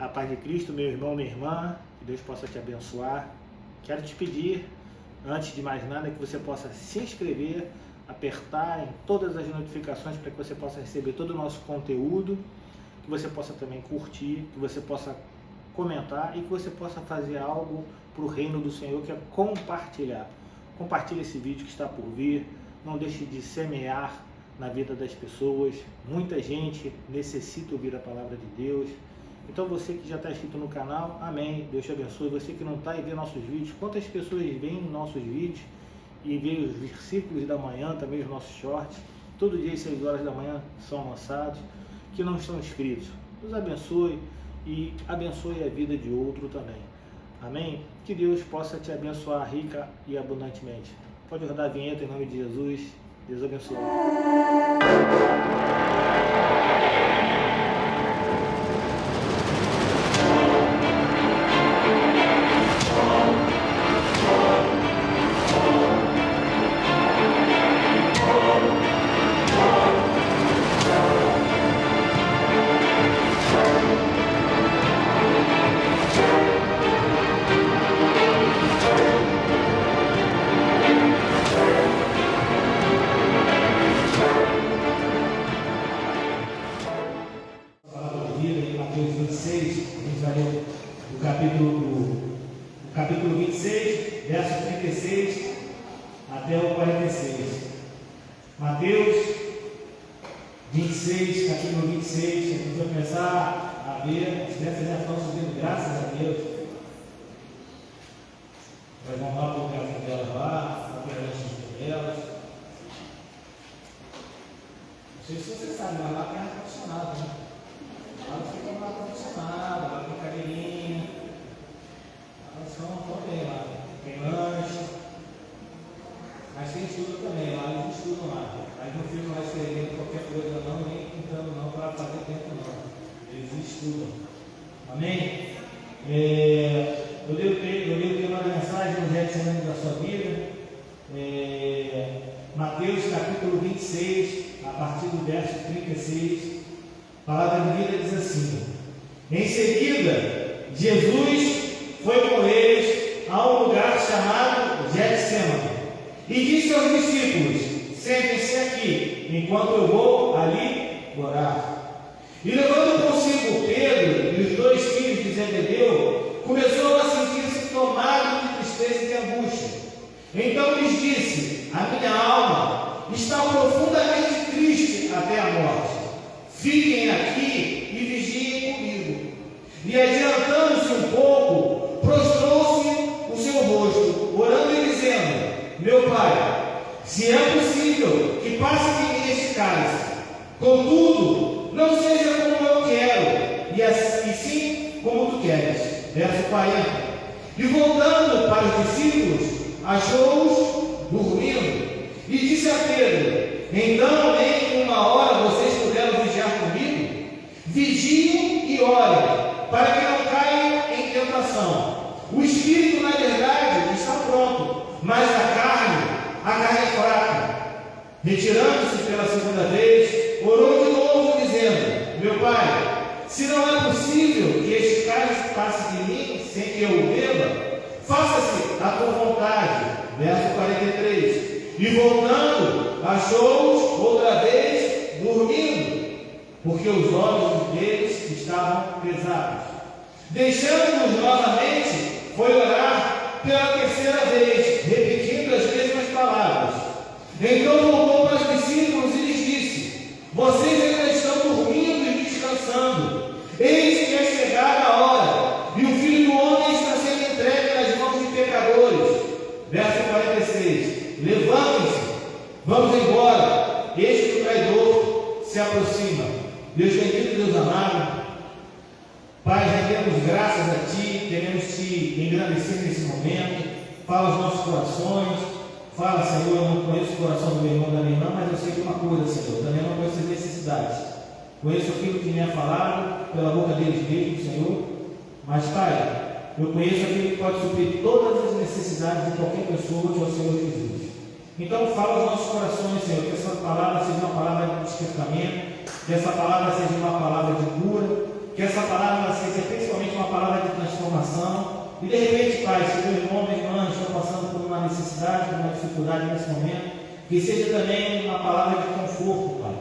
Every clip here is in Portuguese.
A paz de Cristo, meu irmão, minha irmã, que Deus possa te abençoar. Quero te pedir, antes de mais nada, que você possa se inscrever, apertar em todas as notificações para que você possa receber todo o nosso conteúdo, que você possa também curtir, que você possa comentar e que você possa fazer algo para o reino do Senhor, que é compartilhar. Compartilhe esse vídeo que está por vir, não deixe de semear na vida das pessoas. Muita gente necessita ouvir a palavra de Deus. Então você que já está inscrito no canal, amém, Deus te abençoe. Você que não está e vê nossos vídeos, quantas pessoas veem nossos vídeos e veem os versículos da manhã, também os nossos shorts, todo dia às 6 horas da manhã são lançados, que não estão inscritos. Deus abençoe e abençoe a vida de outro também. Amém? Que Deus possa te abençoar rica e abundantemente. Pode rodar a vinheta em nome de Jesus. Deus abençoe. Capítulo 26, verso 36 até o 46. Mateus 26, capítulo 26, a gente vai começar a ver, as crianças já estão subindo, graças a Deus. Nós vamos lá para o caso delas lá, para pegar as delas. Não sei se você sabe, mas lá tem ar-condicionado, né? Lá não fica no ar-condicionado, lá tem cadeirinha. Elas estão bem lá, tem lanche, mas tem estudo também, lá eles estudam lá. Aí não ficam lá escrevendo qualquer coisa não, nem pintando não para fazer tempo não. Eles estudam. Amém? Eu li o tema da mensagem no Getsemane da sua vida. Mateus capítulo 26, a partir do verso 36, a palavra de vida diz assim: em seguida, Jesus foi com eles a um lugar chamado Getsemane e disse aos discípulos: sentem-se aqui, enquanto eu vou ali orar. E levando consigo Pedro e os 2 filhos de Zebedeu, começou a sentir-se tomado de tristeza e de angústia. Então lhes disse: a minha alma está profundamente triste até a morte. Fiquem aqui e vigiem comigo. E adiantando-se um pouco, prostrou-se o seu rosto, orando e dizendo: meu Pai, se é possível que passe de mim este cálice, contudo, não seja como eu quero, e sim como tu queres. Verso 40. E voltando para os discípulos, achou-os dormindo, e disse a Pedro: então nem uma hora vocês puderam vigiar comigo? Vigiem e orem, para que não caiam em tentação. O espírito, na verdade, está pronto, mas a carne é fraca. Retirando-se pela segunda vez, orou de novo, dizendo: meu Pai, se não é possível que este cálice passe de mim sem que eu o beba, faça-se a tua vontade. Verso 43. E voltando, achou-os outra vez dormindo, porque os olhos deles estavam pesados. Deixando-nos novamente, foi orar pela terceira vez, repetindo as mesmas palavras. Então voltou para os discípulos e lhes disse: vocês ainda estão dormindo e descansando. Eis que é chegada a hora, e o Filho do Homem está sendo entregue nas mãos de pecadores. Verso 46. Levantem-se, vamos embora, eis que o traidor se aproxima. Deus bendito, Deus amado, Pai, rendemos graças a Ti, queremos Te engrandecer nesse momento. Fala os nossos corações, fala, Senhor. Eu não conheço o coração do meu irmão e da minha irmã, mas eu sei de uma coisa, Senhor, também não conheço as necessidades. Conheço aquilo que me é falado pela boca deles mesmos, Senhor, mas, Pai, eu conheço aquilo que pode suprir todas as necessidades de qualquer pessoa, que é o Senhor Jesus. Então fala os nossos corações, Senhor, que essa palavra seja uma palavra de despertamento, que essa palavra seja uma palavra de cura, que essa palavra seja principalmente necessidade, por uma dificuldade nesse momento, que seja também uma palavra de conforto, Pai.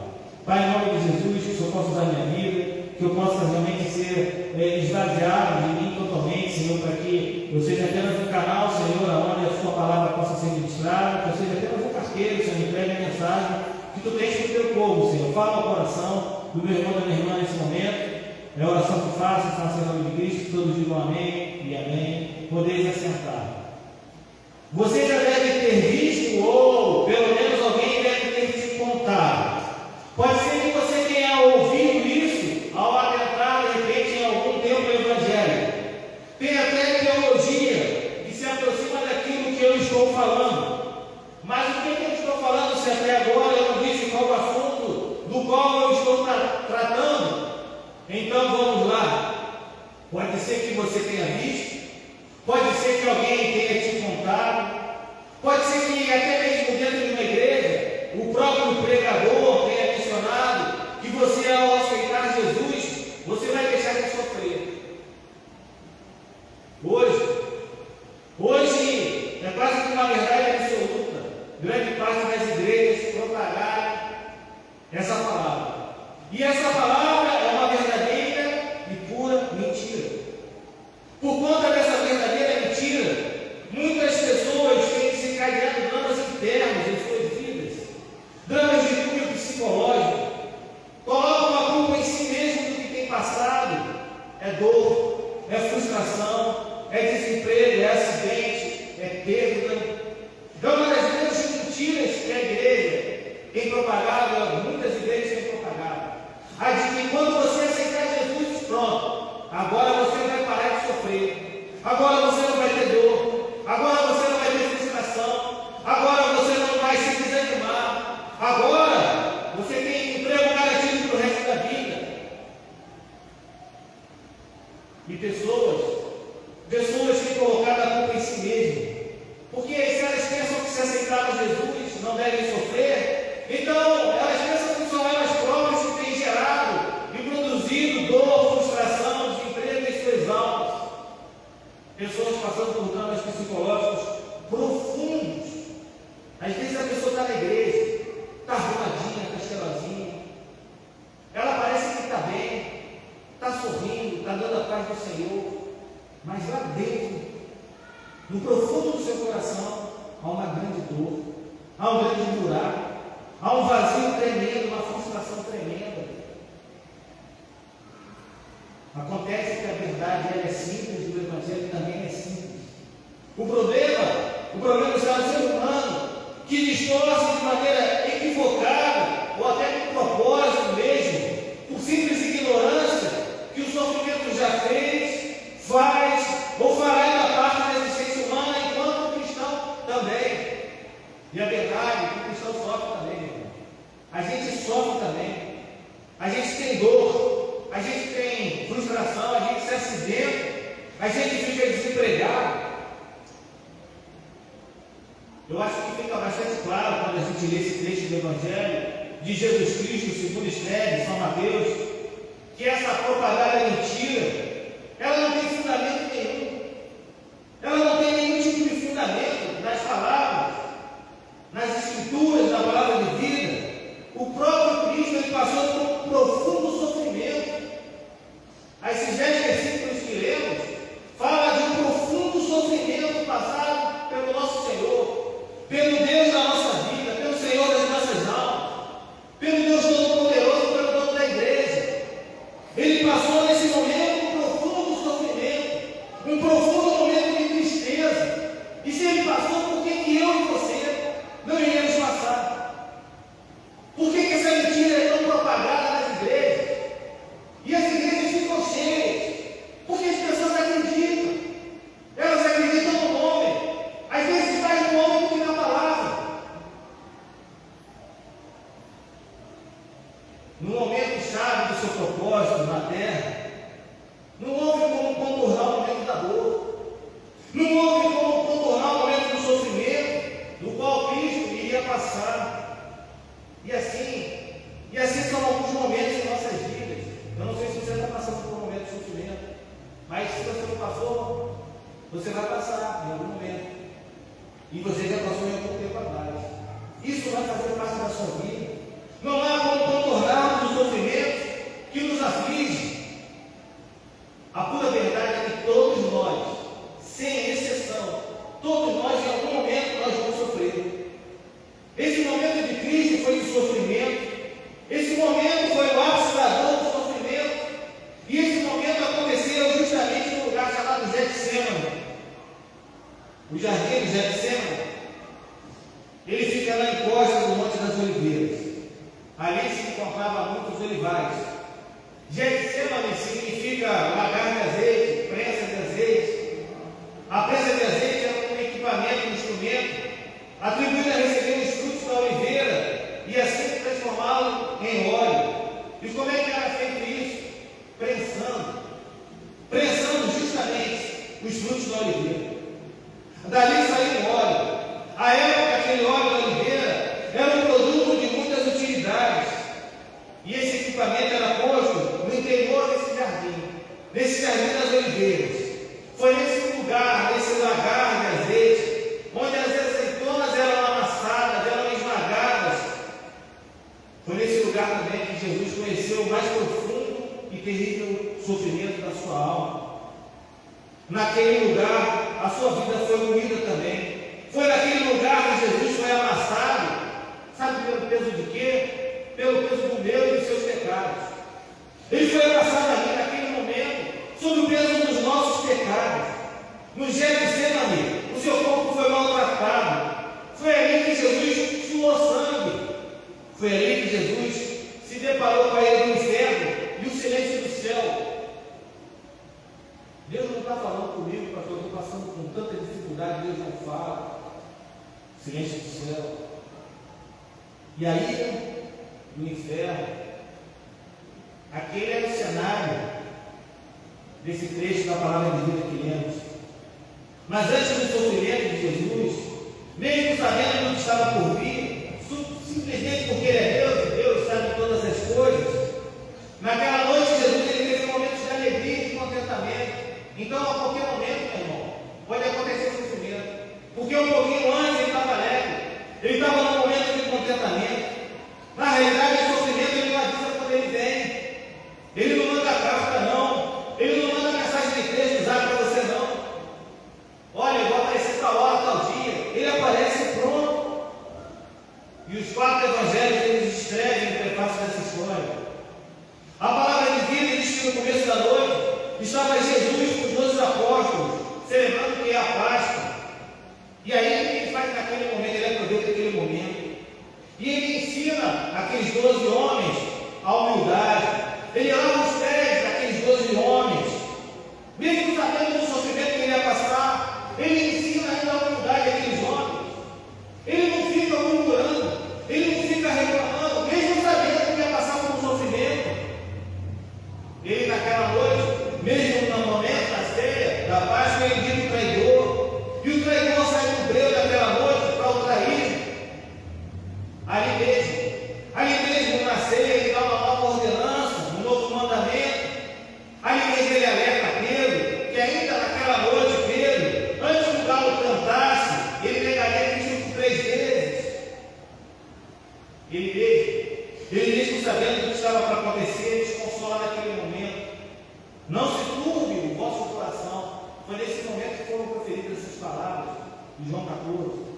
Pai, em nome de Jesus, que o Senhor possa usar a minha vida, que eu possa realmente ser esvaziado de mim totalmente, Senhor, para que eu seja apenas um canal, Senhor, onde a Sua palavra possa ser ministrada, que eu seja apenas um carteiro, Senhor, entregue a mensagem que Tu tens para o Teu povo, Senhor. Fala ao coração do meu irmão e da minha irmã nesse momento. É a oração que faço em nome de Cristo, todos digam amém e amém. Podeis assentar. Você já deve ter visto, ou pelo menos alguém deve ter te contado. Pode ser que você tenha ouvido isso ao adentrar de repente em algum tempo o Evangelho. Tem até teologia que se aproxima daquilo que eu estou falando. Mas o que eu estou falando se até agora eu não disse qual o assunto do qual eu estou tratando? Então vamos lá. Pode ser que você tenha visto, pode ser que alguém tenha te contado, pode ser que até mesmo dentro de uma igreja o próprio pregador tenha mencionado que você, ao aceitar Jesus, você vai deixar de sofrer. Hoje é quase que uma verdade absoluta. Grande parte das igrejas propagaram essa palavra. E essa palavra é uma verdadeira e pura mentira. Por conta dessa verdadeira mentira, muitas pessoas têm desencadeado dramas internos em suas vidas, dramas de cunho psicológico, colocam a culpa em si mesmo do que tem passado. É dor, é frustração, é desemprego, é acidente, é perda. Então, uma das grandes mentiras que a igreja tem propagado, muitas igrejas têm propagado, a de que quando você aceitar Jesus, pronto, agora você vai parar de sofrer, agora você não vai ter dor, agora você não vai ter frustração, agora você não vai se desanimar, agora você tem emprego garantido para o resto da vida. E pessoas têm colocado a culpa em si mesmas, porque se elas pensam que se aceitaram Jesus não devem sofrer, então elas pensam que são elas próprias que têm gerado e produzido dor, frustração, desemprego em suas almas. Pessoas passando por dramas psicológicos profundos. Às vezes a pessoa está na igreja, está arrumadinha, está cheirosinha, ela parece que está bem, está sorrindo, está dando a paz do Senhor, mas lá dentro, no profundo do seu coração, há uma grande dor, há um grande buraco, há um vazio tremendo, uma frustração tremenda. Acontece que a verdade ela é simples, o Evangelho também é simples. O problema está no ser humano, que distorce de maneira equivocada, ou até com propósito mesmo, por simples ignorância, que o sofrimento já fez, faz ou fará da parte da existência humana, enquanto o cristão também. E a verdade é que o cristão sofre também, meu irmão. A gente sofre também. A gente tem dor, a gente tem frustração, a gente se acidenta, a gente fica desempregado. Eu acho que fica bastante claro quando a gente lê esse trecho do Evangelho de Jesus Cristo, segundo escreve São Mateus, que essa propaganda mentira, ela não tem fundamento nenhum. Ela não tem nenhum tipo de fundamento nas palavras, nas escrituras, na palavra de vida. O próprio Cristo ele passou por um profundo sofrimento. Esses 10 versículos que lemos fala de um profundo sofrimento passado pelo nosso Senhor, pelo Deus da nossa vida, pelo Senhor das nossas almas, pelo Deus Todo-Poderoso, pelo dono da igreja. Ele passou nesse momento um profundo sofrimento, um profundo momento de tristeza. E se ele passou, por que eu e você não iremos passar? Por que essa mentira é tão propagada nas igrejas? E as igrejas ficam cheias, porque as pessoas acreditam. Elas acreditam no homem, às vezes mais no homem do que na palavra. No momento chave do seu propósito na terra, não houve como contornar o momento da dor, não houve como contornar o momento do sofrimento, do qual Cristo iria passar. E assim são alguns momentos em nossas vidas. Eu não sei se você está passando por um momento de sofrimento, mas se você não passou, você vai passar em algum momento. E você já passou há pouco tempo atrás. Isso vai fazer parte da sua vida. Não há como contornarmos os sofrimentos que nos aflige. A pura verdade é que todos nós, sem exceção, todos nós em algum momento nós vamos sofrer. Esse momento de crise foi de sofrimento. Esse momento foi o ápice da dor do sofrimento. E esse momento aconteceu justamente no lugar chamado Getsêmani. O jardim de Getsêmani, ele fica na encosta do Monte das Oliveiras. Ali se encontravam muitos olivais. Getsêmani significa lagar de azeite, prensa de azeite. A prensa de azeite era um equipamento, um instrumento, atribuído a receber os frutos da oliveira e assim transformá-lo em óleo. E como é que era feito isso? Prensando justamente os frutos da oliveira. Dali saiu o óleo. À época, aquele óleo da oliveira era um produto de muitas utilidades. E esse equipamento era posto no interior desse jardim das oliveiras. Foi nesse lugar, nesse lagar de azeite, onde as azeitonas eram amassadas, eram esmagadas. Foi nesse lugar também que Jesus conheceu o mais profundo e terrível sofrimento da sua alma. Naquele lugar, a sua vida foi moída também. Foi naquele lugar que Jesus foi amassado. Sabe pelo peso de quê? Pelo peso do meu e dos seus pecados. Ele foi amassado ali naquele momento, sob o peso dos nossos pecados. No Getsêmani, o seu corpo foi maltratado. Foi ali que Jesus suou sangue. Foi ali que Jesus se deparou com a ira do inferno e o silêncio do céu. Deus não está falando comigo, pastor, eu estou passando com tanta dificuldade, Deus não fala. Silêncio do céu. E aí, no inferno, aquele era o cenário desse trecho da palavra de vida que lemos. Mas antes do sofrimento de Jesus, mesmo sabendo do que estava por vir, simplesmente porque Ele é Deus e Deus sabe todas as coisas, naquela noite Jesus ele teve momentos de alegria e de contentamento. Então, a qualquer momento, meu irmão, pode acontecer sofrimento. Porque um pouquinho antes ele estava alegre. Ele estava num momento de contentamento. Na realidade, o sofrimento ele não avisa quando ele vem. Ele não manda carta, não. Ele não manda mensagem de texto usar para você, não. Olha, eu vou aparecer tal hora, tal dia. Ele aparece pronto. E os 4 evangelhos eles escrevem no prefácio dessa história. A palavra de vida diz que no começo da noite estava Jesus com os 12 apóstolos, celebrando que é a Páscoa. E aí ele faz naquele momento, ele aproveita aquele momento. E ele ensina aqueles 12 homens a humildade. Ele lava os pés daqueles 12 homens. Mesmo sabendo do sofrimento que ele ia passar, ele ensina ainda a humildade daqueles homens. Ele não fica murmurando, ele não fica reclamando, mesmo sabendo que ia passar por um sofrimento. Ele naquela noite, mesmo no momento da ceia, da Páscoa, ele diz o traidor. E o traidor sai do breu daquela noite para o trair. Ali mesmo na ceia, ele dá uma nova ordenança, um novo mandamento. Ali mesmo ele alerta Pedro, que ainda naquela noite, Pedro, antes que o galo cantasse, ele negaria Cristo por 3 vezes. Ele mesmo sabendo o que estava para acontecer, desconsola naquele momento. Não se turbe o vosso coração. Foi nesse momento que foram proferidas essas palavras de João 14.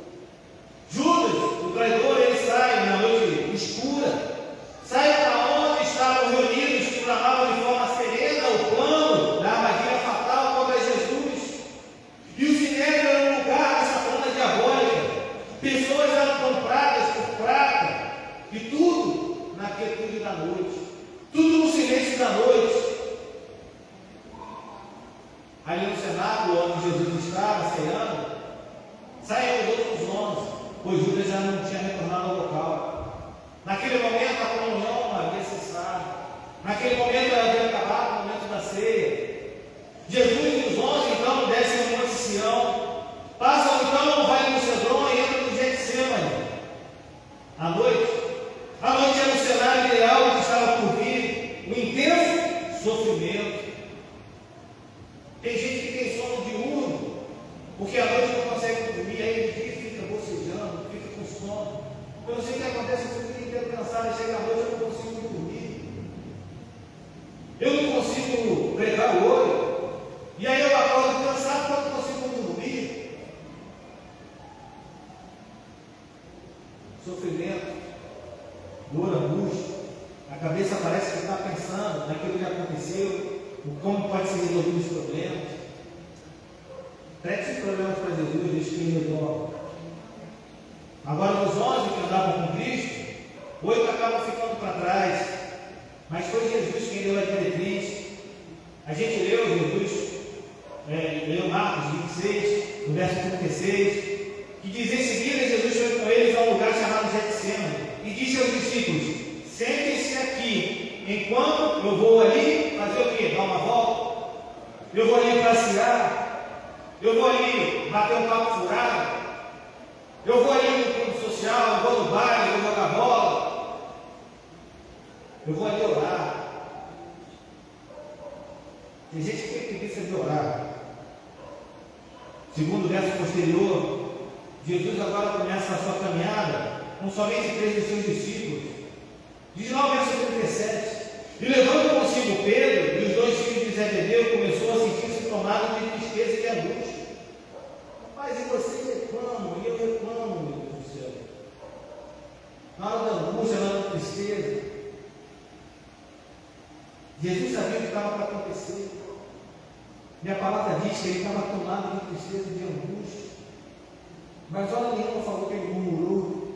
Judas, o traidor, ele sai na noite escura, sai para onde estavam reunidos que tramavam de forma serena o plano da armadilha fatal contra Jesus. E o sinédrio era um lugar dessa plana diabólica. Pessoas eram compradas por prata, e tudo na quietude da noite, tudo no silêncio da noite. Ali no cenáculo onde Jesus estava ceando, saem os outros 11, pois Judas já não tinha retornado ao local. Naquele momento a comunhão havia cessado. Naquele momento ela havia acabado o momento da ceia. Jesus e os 11 então descem ao Monte Sião, passam então o Vale do Cedron e entram no Getsêmani. À noite era o cenário ideal que estava por vir, o intenso sofrimento. Tem gente que tem sono diurno, porque à noite não consegue dormir, aí ele diz fica bocejando, fica com sono. Eu não sei o que acontece, eu fico o dia inteiro cansado, e chega à noite eu não consigo dormir. Eu não consigo pregar o olho. E aí eu acordo cansado porque eu não consigo dormir. Sofrimento, dor, angústia. A cabeça parece que está pensando naquilo que aconteceu, como pode ser resolvido os problemas. Pegue esses problemas para Jesus, deixe que ele resolve. Agora, dos 11 que andavam com Cristo, 8 acabam ficando para trás. Mas foi Jesus quem deu a diretriz. A gente leu Jesus, leu Marcos 26, no verso 36, que diz: em seguida Jesus foi com eles a um lugar chamado Getsêmani e disse aos discípulos: sentem-se aqui, enquanto eu vou ali fazer o quê? Dar uma volta? Eu vou ali passear? Eu vou ali bater um papo furado? Eu vou ali no clube social? Eu vou no baile? Eu vou jogar bola? Eu vou ali orar? Tem gente que tem preguiça de orar. Segundo o verso posterior, Jesus agora começa a sua caminhada com somente 3 de seus discípulos. Diz lá o verso 37: e levando consigo Pedro e os 2 filhos de Zebedeu, começou a sentir-se tomado de tristeza e de angústia. Mas e você reclama, e eu reclamo, meu Deus do céu. Na hora da angústia, na hora da tristeza, Jesus sabia o que estava para acontecer. Minha palavra diz que ele estava tomado de tristeza e de angústia. Mas hora nenhuma falou que ele murmurou.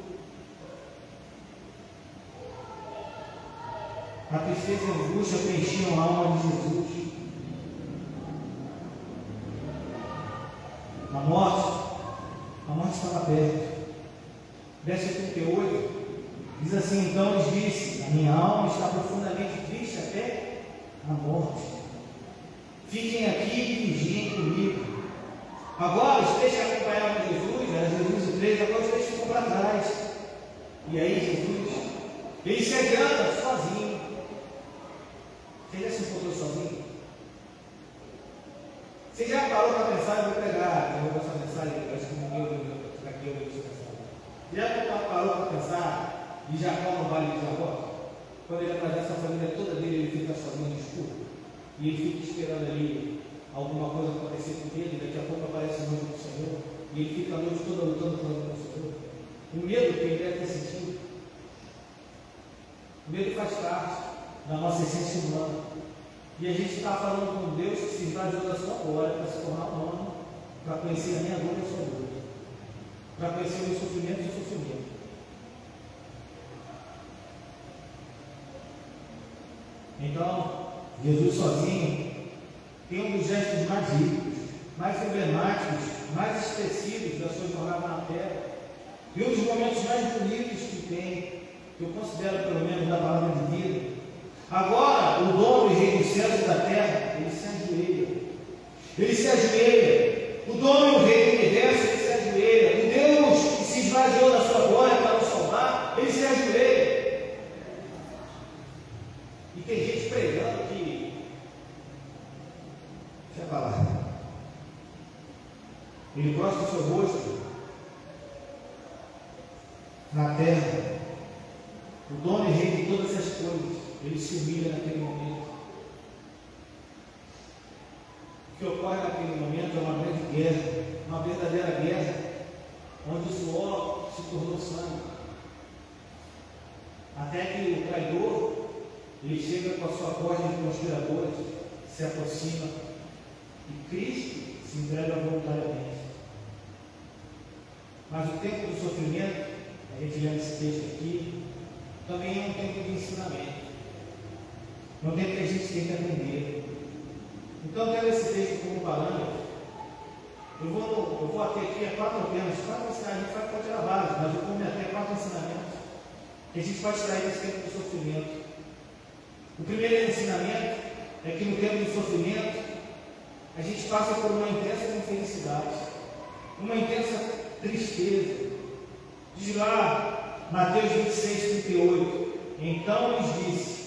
A tristeza e a angústia preenchiam a alma de Jesus. A morte estava perto. Verso 38 diz assim: então lhes disse: a minha alma está profundamente triste até a morte. Fiquem aqui e vigiem comigo. Agora os 3 que acompanhavam Jesus, era Jesus e 3, agora os 3 ficam para trás. E aí Jesus, ele se adianta sozinho. Você já se encontrou sozinho? Você já parou para pensar? Eu vou pregar, eu vou essa mensagem, eu acho que ninguém ouviu aqui, eu vou essa mensagem. Já parou para pensar de Jacó no vale de Jacó? Quando ele agradece a família toda dele, ele fica sozinho no escuro. E ele fica esperando ali alguma coisa acontecer com ele, daqui a pouco aparece o nome do Senhor, e ele fica a noite toda lutando pelo nome do Senhor. O medo que ele deve ter sentido. O medo faz parte da nossa essência humana. E a gente está falando com Deus que se esvaziou da sua glória para se tornar humano, para conhecer a minha dor e a sua dor, para conhecer o meu sofrimento e o seu sofrimento. Então, Jesus sozinho tem um dos gestos mais ricos, mais emblemáticos, mais expressivos da sua jornada na terra, e um dos momentos mais bonitos que tem, que eu considero pelo menos da palavra de vida. Agora, o dono e rei dos céus e da terra, ele se ajoelha. Ele se ajoelha. O dono e o rei do universo, ele se ajoelha. O Deus que se esvaziou da sua glória para nos salvar, ele se ajoelha. E tem gente pregando que... Deixa eu falar. Ele prostra o seu rosto na terra. O dono e rei de todas as coisas, ele se humilha naquele momento. O que ocorre naquele momento é uma grande guerra, uma verdadeira guerra, onde o suor se tornou sangue. Até que o traidor, ele chega com a sua corda de conspiradores, se aproxima, e Cristo se entrega voluntariamente. Mas o tempo do sofrimento, a gente lê esse texto aqui, também é um tempo de ensinamento. É um tempo que a gente tem que aprender. Então, tendo esse texto como parâmetro, eu vou até aqui a 4 apenas, 4 ensinamentos, a gente pode tirar vários, mas eu vou me até 4 ensinamentos que a gente pode extrair desse tempo do sofrimento. O primeiro ensinamento é que no tempo do sofrimento, a gente passa por uma intensa infelicidade, uma intensa tristeza. Diz lá, Mateus 26, 38, então lhes disse: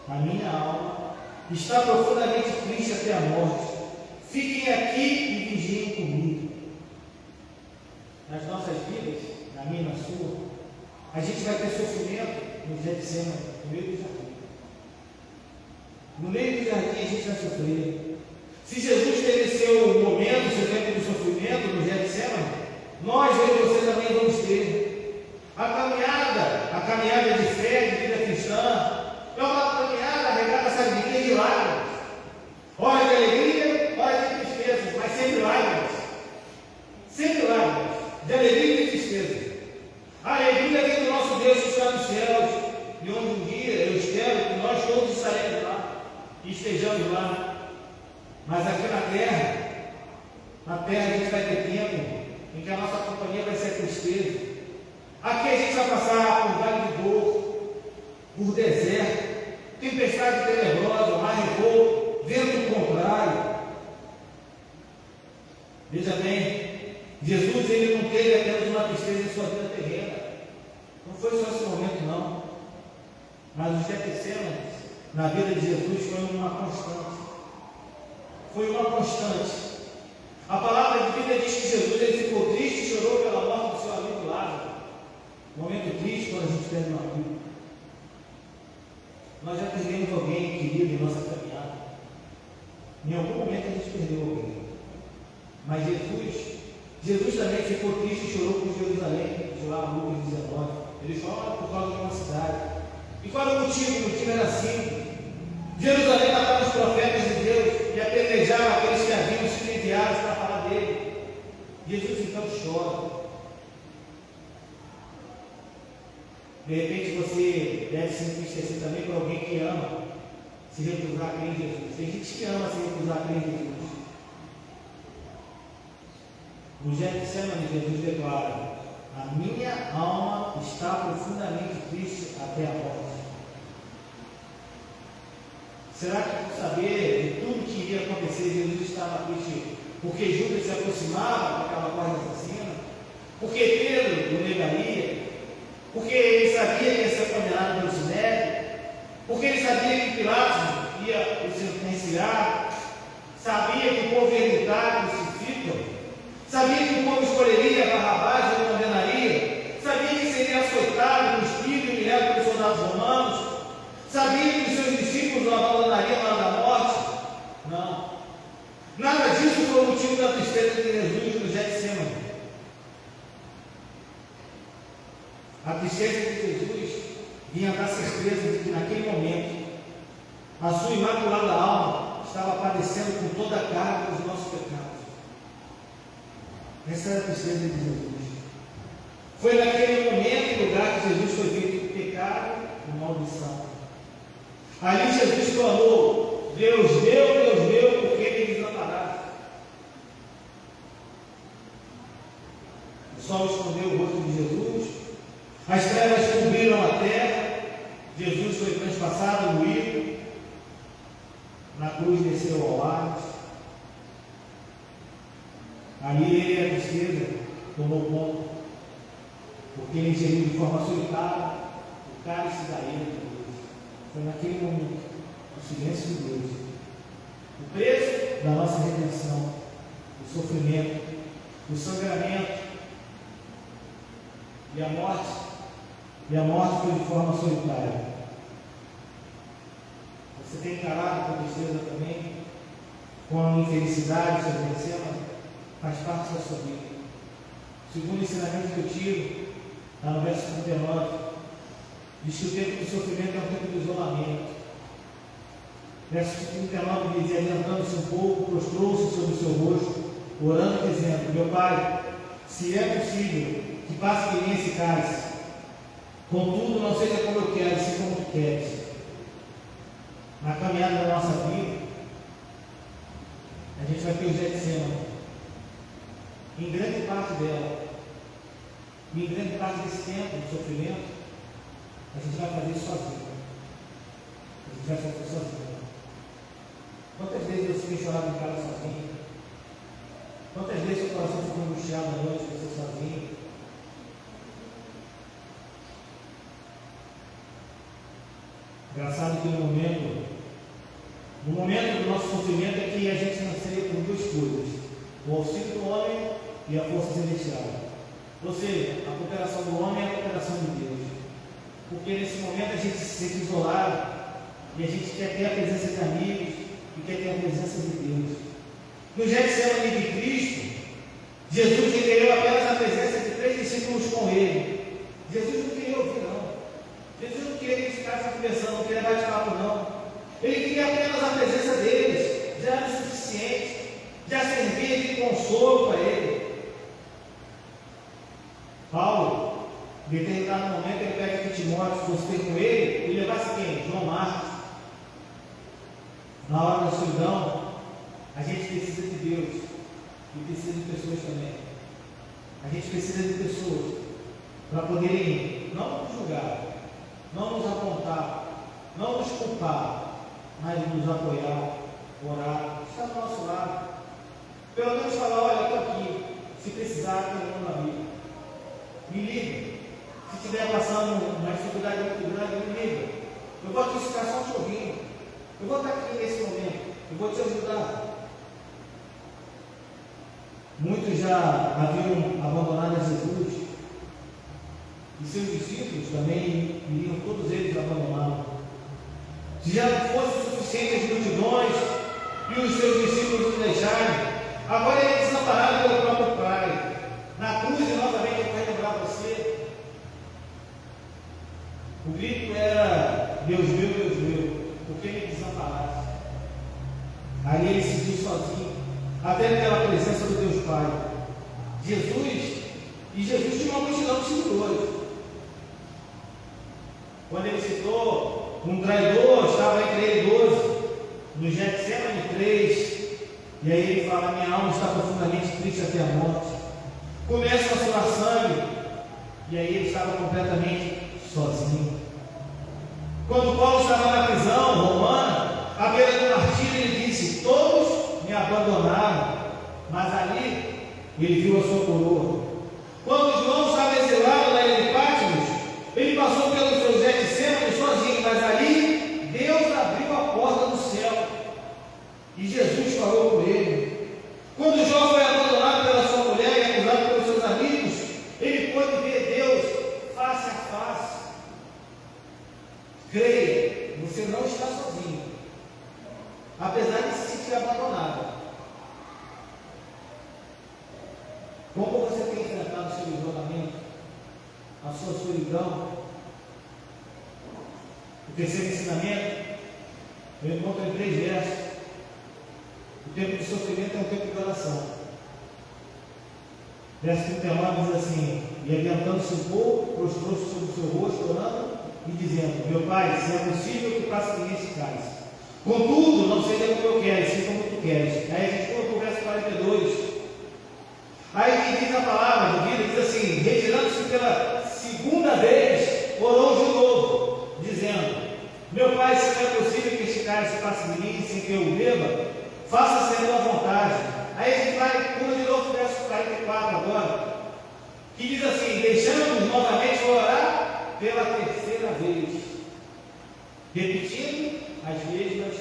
a minha alma está profundamente triste até a morte, fiquem aqui e vigiem comigo. nas nossas vidas, na minha e na sua, a gente vai ter sofrimento no Getsemane, no meio do jardim. No meio do jardim a gente vai sofrer. Se Jesus teve seu momento, seu tempo de sofrimento no Getsemane, nós, eu e você também vamos ter. A caminhada de fé, de vida cristã, é uma caminhada regada, sabe de quê? De lágrimas. Hora de alegria, hora de tristeza, mas sempre lágrimas. Sempre lágrimas, de alegria e tristeza. A alegria vem do nosso Deus que está nos céus, e onde um dia eu espero que nós todos estaremos lá, e estejamos lá. Mas aqui na terra a gente vai ter tempo em que a nossa companhia vai ser a tristeza. Aqui a gente vai passar por vale de dor, por deserto, tempestade tenebrosa, mar revolto, vento contrário. Veja bem, Jesus ele não teve apenas uma tristeza em sua vida terrena. Não foi só esse momento não. Mas os Getsêmanes na vida de Jesus foi uma constante. Foi uma constante. A palavra de Bíblia diz que Jesus ele ficou triste e chorou pela morte do seu amigo Lázaro. Momento triste quando a gente perde um amigo. Nós já perdemos alguém querido em nossa caminhada. Em algum momento a gente perdeu alguém. Mas Jesus também ficou triste e chorou por Jerusalém, de lá Lucas 19. Ele chora por causa de uma cidade. E qual era o motivo? O motivo era simples. Jerusalém matava os profetas de Deus e apedrejava aqueles que haviam sido enviados para falar dele. Jesus então chora. De repente você deve se entristecer também por alguém que ama se recusar a crer em Jesus. Tem gente que ama se recusar a crer em Jesus. No Getsemane, Jesus declara: a minha alma está profundamente triste até a morte. Será que por saber de tudo que iria acontecer, Jesus estava triste porque Judas se aproximava daquela corda assassina? Porque Pedro o negaria? Porque ele sabia que ia ser condenado pelo Sinédrio? Porque ele sabia que Pilatos ia o sentenciar? Sabia que o povo ia gritar, crucificam? Sabia que o povo escolheria Barrabás ou condenaria? Sabia que seria açoitado, cuspido e humilhado pelos soldados romanos? Sabia que os seus discípulos o abandonariam na hora da morte? Não. Nada disso foi o motivo da tristeza de Jesus no Getsemane. A tristeza de Jesus vinha da certeza de que naquele momento a sua imaculada alma estava padecendo com toda a carga dos nossos pecados. Essa era a tristeza de Jesus. Foi naquele momento e lugar que Jesus foi feito pecado e maldição. Ali Jesus clamou: Deus meu, por que me desamparaste? O sol escondeu o rosto de Jesus, as trevas cobriram a terra, Jesus foi transpassado, moído, na cruz desceu ao Hades. Ali ele, a tristeza, tomou conta, porque ele ingeriu de forma solitária o cálice da ira de Deus. Foi naquele momento, o silêncio de Deus, o preço da nossa redenção, o sofrimento, o sangramento e a morte foi de forma solitária. Você tem encarado com a tristeza também, com a infelicidade, sua Getsemane? Faz parte da sua vida. Segundo o ensinamento que eu tiro, está no verso 39, diz que o tempo do sofrimento é um tempo de isolamento. Verso 39 diz: adiantando-se um pouco, prostrou-se sobre o seu rosto, orando e dizendo: meu Pai, se é possível, que passe de mim esse cálice. Contudo, não seja como eu quero, sim como tu queres. Na caminhada da nossa vida, a gente vai ter o Getsemane. Em grande parte dela, e em grande parte desse tempo de sofrimento, a gente vai fazer isso sozinho. A gente vai fazer sozinho. Quantas vezes você tem chorado em casa sozinho? Quantas vezes seu coração ficou angustiado à noite, você sozinho? Engraçado que no momento do nosso sofrimento é que a gente nasceria por duas coisas: o auxílio do homem e a força celestial. Ou seja, a cooperação do homem é a cooperação de Deus. Porque nesse momento a gente se sente isolado e a gente quer ter a presença de amigos e quer ter a presença de Deus. No Getsemane de Cristo, Jesus requereu apenas a presença de 3 discípulos com ele. Jesus não queria ouvir, não. Jesus não queria que eles ficassem conversando, não queria bate-papo, não. Ele queria apenas a presença deles, já era o suficiente, já servia de consolo para ele. Paulo, em determinado momento, ele pede que Timóteo fosse ter com ele e levasse quem? João Marcos. Na hora da solidão, a gente precisa de Deus e precisa de pessoas também. A gente precisa de pessoas para poderem não nos julgar, não nos apontar, não nos culpar, mas nos apoiar, orar, estar do nosso lado. Pelo menos falar, olha, eu estou aqui, se precisar, tem um na Bíblia. Me liga. Se estiver passando uma dificuldade muito grande, me liga. Eu vou aqui ficar só te ouvindo. Eu vou estar aqui nesse momento. Eu vou te ajudar. Muitos já haviam abandonado a Jesus. E seus discípulos também iriam, todos eles abandonados. Se já não fosse suficiente as multidões e os seus discípulos o deixarem, agora ele é desamparado pelo próprio Pai. Na cruz, e novamente eu quero lembrar você, o grito era: Deus meu, por que me desamparaste? Aí ele se viu sozinho, até pela presença do Deus Pai. Jesus tinha uma multidão de seguidores. Quando ele citou um traidor, estava entre ele 12, no Getsemane 3, e aí ele fala: minha alma está profundamente triste até a morte. Começa a suar sangue, e aí ele estava completamente sozinho. Quando Paulo estava na prisão romana, à beira do martírio, ele disse: todos me abandonaram, mas ali ele viu a sua coroa. Quando João estava exilado na ilha de Patmos, ele passou pelo seu Getsemane sozinho, mas ali Deus abriu a porta do céu e Jesus falou com ele. Quando João foi abandonado pela sua mulher e acusado pelos seus amigos, ele pôde ver Deus face a face. Creia, você não está sozinho, apesar de se sentir abandonado. Como você tem enfrentado o seu isolamento, a sua solidão? O terceiro ensinamento, eu encontro em 3 versos. O tempo de sofrimento é um tempo de oração. Verso 39 diz assim: e adiantando-se um pouco, prostrou-se sobre o seu rosto, orando e dizendo: meu Pai, se é possível que passe por esse cálice, contudo, não seja como eu quero, seja como tu queres. Aí a gente põe o verso 42. Aí que diz a palavra de vida, diz assim: retirando-se pela segunda vez, orou de novo, dizendo: meu Pai, se não é possível que este cálice passe de mim sem que eu o beba, faça-se a tua vontade. Aí a gente vai, pula de novo o verso 44 agora, que diz assim: deixamos novamente orar pela terceira vez, repetindo as mesmas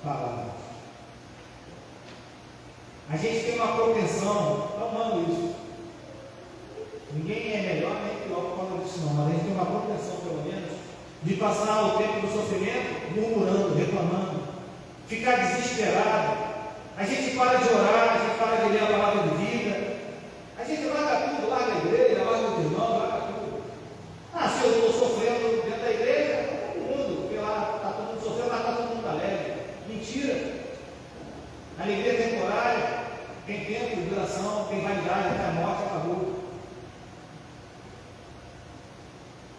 palavras. A gente tem uma propensão, está humano isso, ninguém é melhor nem pior por causa disso não, mas a gente tem uma propensão pelo menos de passar o tempo do sofrimento murmurando, reclamando, ficar desesperado. A gente para de orar, a gente para de ler a palavra de vida, a gente larga tudo, larga a igreja, larga os irmãos, larga tudo. Se eu estou sofrendo dentro da igreja, todo mundo, porque lá está todo mundo sofrendo, lá está todo mundo alegre. Mentira. A alegria é temporária, tem tempo de duração, tem validade, até a morte acabou.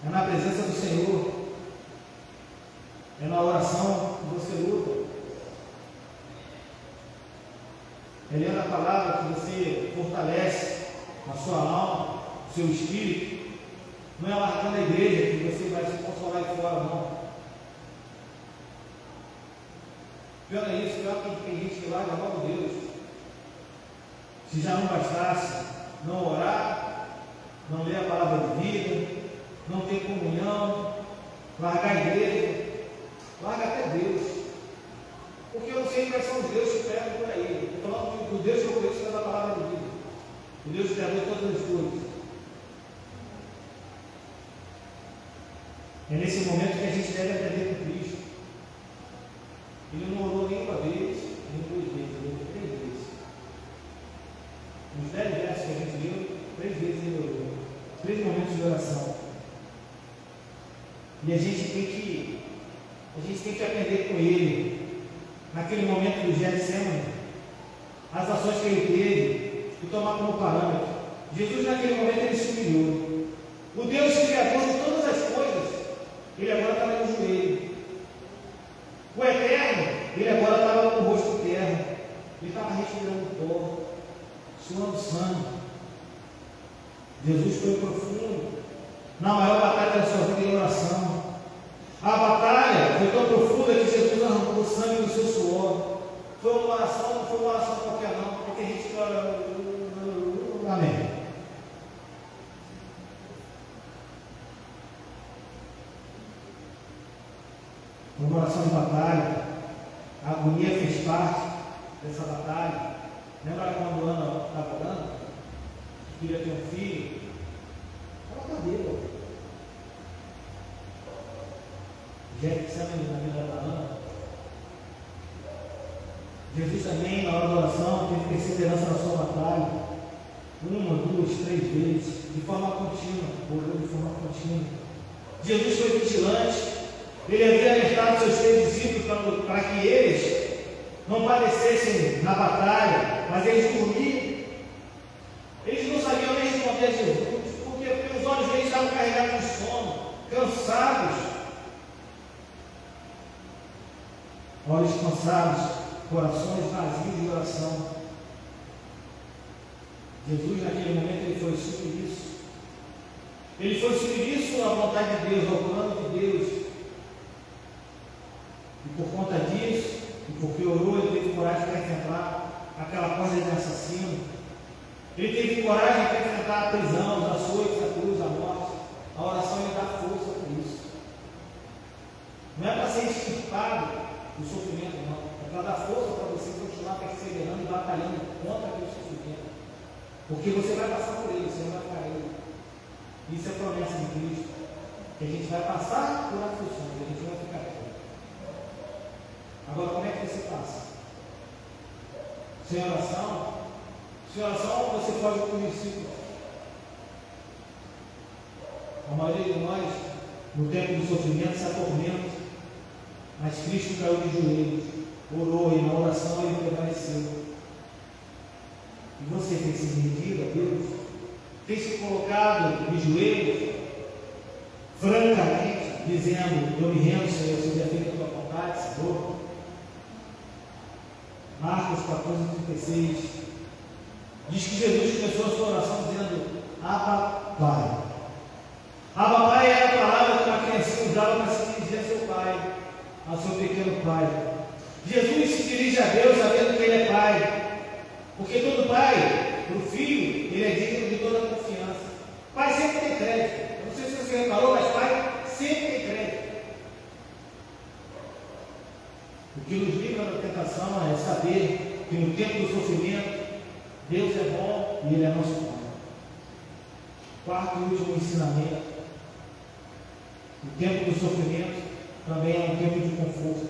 É na presença do Senhor, é na oração que você luta. É lendo a palavra que você fortalece a sua alma, o seu espírito. Não é largando a igreja que você vai se consolar aí fora, não. Pior é isso, pior que tem gente que larga logo Deus. Se já não bastasse não orar, não ler a palavra de vida, não ter comunhão, largar a igreja, larga até Deus. Porque eu não sei quais são os deuses que pregam por aí. Estou falando do Deus que eu conheço da palavra de vida. O Deus que criou todas as coisas. É nesse momento que a gente deve aprender com Cristo. Ele não orou nem uma vez, nem 2 vezes, ele orou 3 vezes. Nos 10 versos que a gente leu, 3 vezes ele orou. 3 momentos de oração. E a gente tem que aprender com ele, naquele momento do Getsemane, as ações que ele teve, e tomar como parâmetro. Jesus, naquele momento, ele se humilhou. O Deus criador de todas as coisas, ele agora estava no joelho. O Eterno, ele agora estava com o rosto em terra. Ele estava respirando pó, suando sangue. Jesus foi profundo na maior batalha da sua vida em oração. A batalha foi tão profunda que Jesus arrancou o sangue do seu suor. Foi uma oração, não foi uma oração qualquer não, porque a gente ora. Amém. Uma oração de batalha. A agonia fez parte dessa batalha. Lembra quando Ana estava orando? Queria ter um filho? Ela cadê? Getsemane na vida da Ana. Jesus também, na hora da oração, teve perseverança na sua batalha. 1, 2, 3 vezes, de forma contínua, orou de forma contínua. Jesus foi vigilante. Ele havia alertado seus 3 discípulos para que eles não padecessem na batalha, mas eles dormiam. Eles não sabiam nem responder a Jesus, porque os olhos deles estavam carregados de sono, cansados. Olhos cansados, corações vazios de oração. Jesus, naquele momento, ele foi submisso. Ele foi submisso à vontade de Deus, ao plano de Deus. E por conta disso, e porque orou, ele teve coragem para enfrentar aquela coisa de assassino. Ele teve coragem para enfrentar a prisão, os açoites, a cruz, a morte. A oração lhe dá força por isso. Não é para ser extirpado do sofrimento, não. É para dar força para você continuar perseverando e batalhando contra aquele sofrimento. Porque você vai passar por ele, você não vai ficar ele. Isso é promessa de Cristo. Que a gente vai passar por aflições, a gente não vai ficar aqui. Agora, como é que você passa? Sem oração? Sem oração, você pode correr ciclos. A maioria de nós, no tempo do sofrimento, se atormenta. Mas Cristo caiu de joelhos, orou e na oração ele prevaleceu. E você tem se rendido a Deus? Tem se colocado de joelhos, francamente, dizendo: eu me rendo, Senhor, se eu feito a tua vontade, Senhor? Marcos 14:36 diz que Jesus começou a sua oração dizendo: Abba, Pai. Abba, Pai é a palavra que uma criança usava para se dirigir a seu pai, ao seu pequeno pai. Jesus se dirige a Deus sabendo que ele é pai. Porque todo pai, para o filho, ele é digno de toda a confiança. Pai sempre tem crédito. Eu não sei se você reparou, mas pai sempre tem crédito. O que nos livra da tentação é saber que no tempo do sofrimento, Deus é bom e Ele é nosso Pai. Quarto e último ensinamento: o tempo do sofrimento também é um tempo de conforto.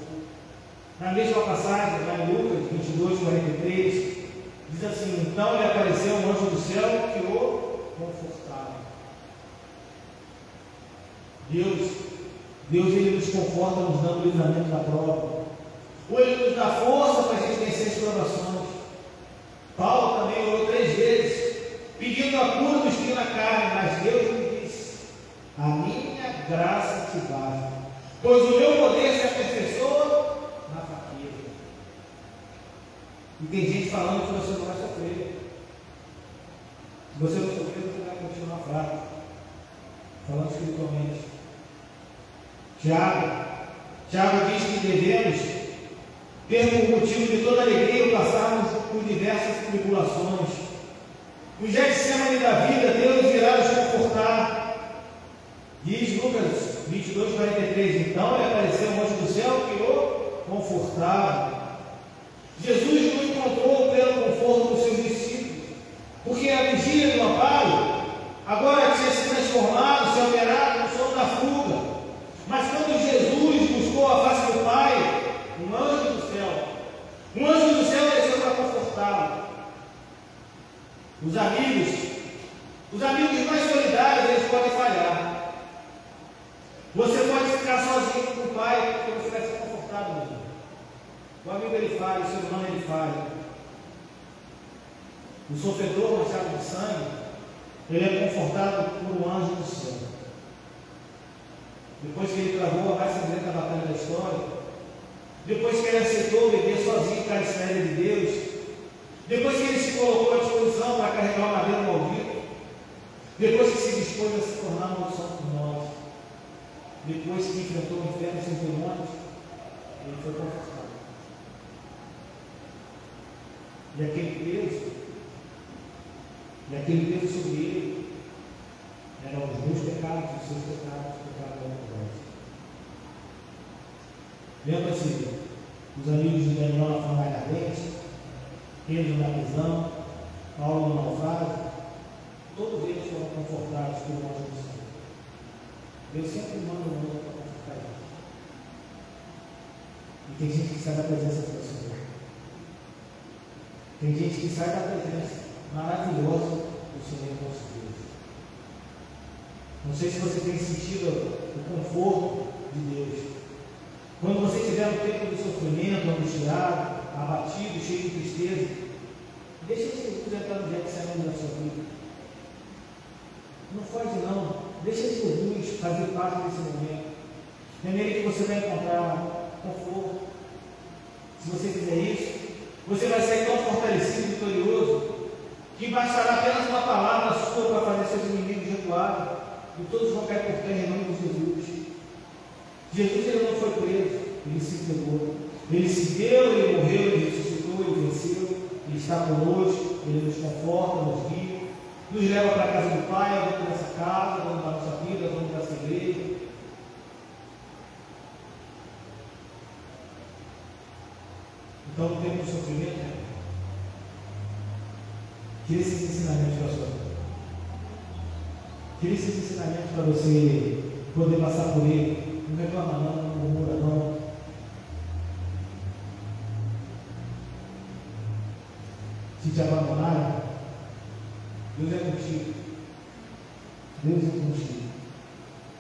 Na mesma passagem, lá em Lucas 22:43, diz assim: então lhe apareceu um anjo do céu que o confortava. Deus ele nos conforta, nos dando o livramento da prova. Ou ele nos dá força para a gente vencer as provações. Paulo também orou 3 vezes, pedindo a cura do espinho na carne, mas Deus lhe disse: a minha graça te basta, pois o meu poder se aperfeiçoa na fraqueza. E tem gente falando que você não vai sofrer. Se você não sofrer, você vai continuar fraco. Falando espiritualmente. Tiago diz que devemos ter por motivo de toda alegria passarmos por diversas tribulações. No Getsemane da vida, Deus irá nos confortar. Diz Lucas 22:43, então lhe apareceu um anjo do céu que o confortava. Jesus nos encontrou pelo conforto dos seus discípulos, porque a vigília do amparo agora tinha se transformado, se alterado no sono da fuga. Os amigos mais solidários, eles podem falhar. Você pode ficar sozinho com o pai porque você vai ser confortável, meu irmão. O amigo ele falha, o ser humano ele falha. O sofredor manchado de sangue, ele é confortado por um anjo do céu. Depois que ele travou a mais sangrenta batalha da história, depois que ele aceitou beber sozinho para a esfera de Deus, depois que ele se colocou à disposição para carregar o madeiro maldito, depois que se dispôs a se tornar maldição por nós, depois que enfrentou o inferno sem demônios, ele foi confortado. E aquele peso sobre ele eram os meus pecados, os seus pecados, o pecado de nós. Lembra-se dos amigos de Daniel na fornalha ardente, Pedro na prisão, Paulo no naufrágio, todos eles foram confortados por uma solução. Deus sempre manda um outro para confortar eles. E tem gente que sai da presença do Senhor. Tem gente que sai da presença maravilhosa do Senhor nosso Deus. Não sei se você tem sentido o conforto de Deus. Quando você estiver no tempo de sofrimento, angustiado, abatido, cheio de tristeza, deixa Jesus entrar no Getsemane da sua vida. Não foge não. Deixa Jesus fazer parte desse momento. É nele que você vai encontrar conforto. Se você fizer isso, você vai sair tão fortalecido e vitorioso que bastará apenas uma palavra sua para fazer seus inimigos recuarem e todos vão cair por terra em nome de Jesus. Jesus ele não foi preso, ele se entregou. Ele se deu, ele morreu, ele ressuscitou, ele venceu, ele está conosco, ele nos conforta, nos guia, nos leva para a casa do Pai, é dono dessa casa, dono da nossa vida, dono dessa igreja. Então, no tempo do sofrimento, tire esses ensinamentos para a sua vida. Tire esses ensinamentos para você poder passar por ele. Não reclama não, não murmura não. Se te abandonarem, Deus é contigo. Deus é contigo.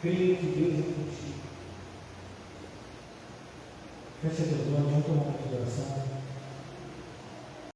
Creio que Deus é contigo. Feche a teus olhos, vamos tomar uma oração.